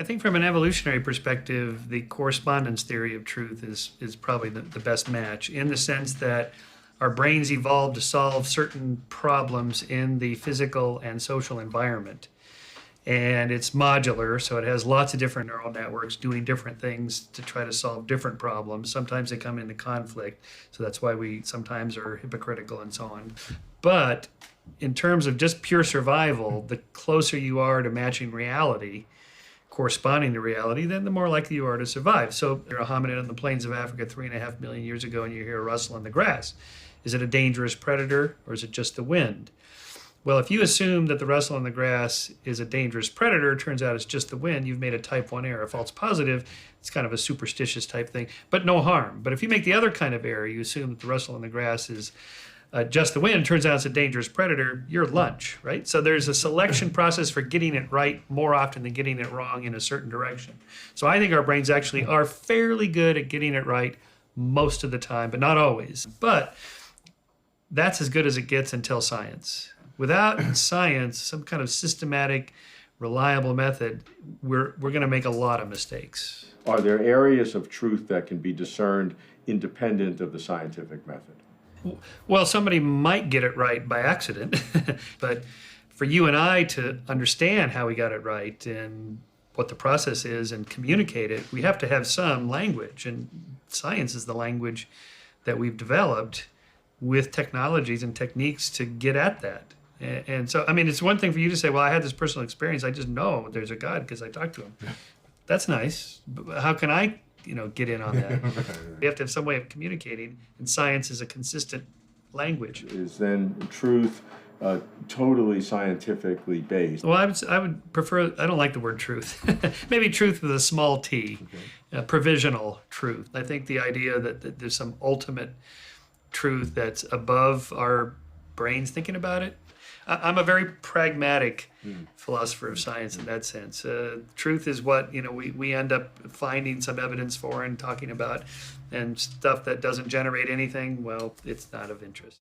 I think from an evolutionary perspective, the correspondence theory of truth is probably the best match, in the sense that our brains evolved to solve certain problems in the physical and social environment. And it's modular, so it has lots of different neural networks doing different things to try to solve different problems. Sometimes they come into conflict, so that's why we sometimes are hypocritical and so on. But in terms of just pure survival, the closer you are to matching reality, corresponding to reality, then the more likely you are to survive. So you're a hominid on the plains of Africa 3.5 million years ago and you hear a rustle in the grass. Is it a dangerous predator or is it just the wind? Well, if you assume that the rustle in the grass is a dangerous predator, it turns out it's just the wind, you've made a type 1 error. A false positive, it's kind of a superstitious type thing, but no harm. But if you make the other kind of error, you assume that the rustle in the grass is just the wind, it turns out it's a dangerous predator, you're lunch, right? So there's a selection process for getting it right more often than getting it wrong in a certain direction. So I think our brains actually are fairly good at getting it right most of the time, but not always. But that's as good as it gets until science. Without science, some kind of systematic, reliable method, we're going to make a lot of mistakes. Are there areas of truth that can be discerned independent of the scientific method? Well, somebody might get it right by accident, but for you and I to understand how we got it right and what the process is and communicate it, we have to have some language, and science is the language that we've developed with technologies and techniques to get at that. And so, I mean, it's one thing for you to say, well, I had this personal experience. I just know there's a God because I talked to him. That's nice. But how can I, get in on that? We have to have some way of communicating, and science is a consistent language. Is then truth totally scientifically based? Well, I would prefer, I don't like the word truth. Maybe truth with a small t, provisional truth. I think the idea that there's some ultimate truth that's above our brains thinking about it. I'm a very pragmatic philosopher of science in that sense. Truth is what we end up finding some evidence for and talking about, and stuff that doesn't generate anything, well, it's not of interest.